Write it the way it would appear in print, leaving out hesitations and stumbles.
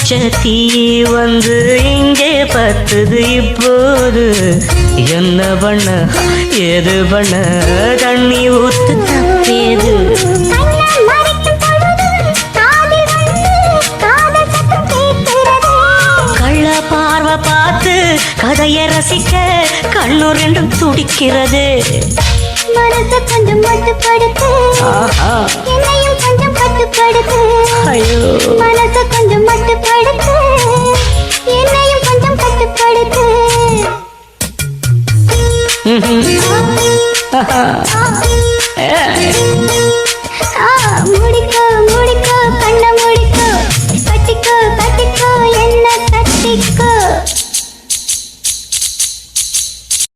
வச்ச தீ வந்து இங்கே பத்துது இப்போது. என்ன பண்ண ஏது பண்ண தண்ணி ஊத்து தப்பேது. கள்ள பார்வை பார்த்து கதையை ரசிக்க கண்ணு ரெண்டும் துடிக்கிறது. மனசு கொஞ்சம் மட்டுப்படுத்து, என்னையும் கொஞ்சம் கட்டுப்படுத்து. மனசு கொஞ்சம் மட்டுப்படுத்து, என்னையும் கொஞ்சம் கட்டுப்படுத்து. முடிக்க முடிக்க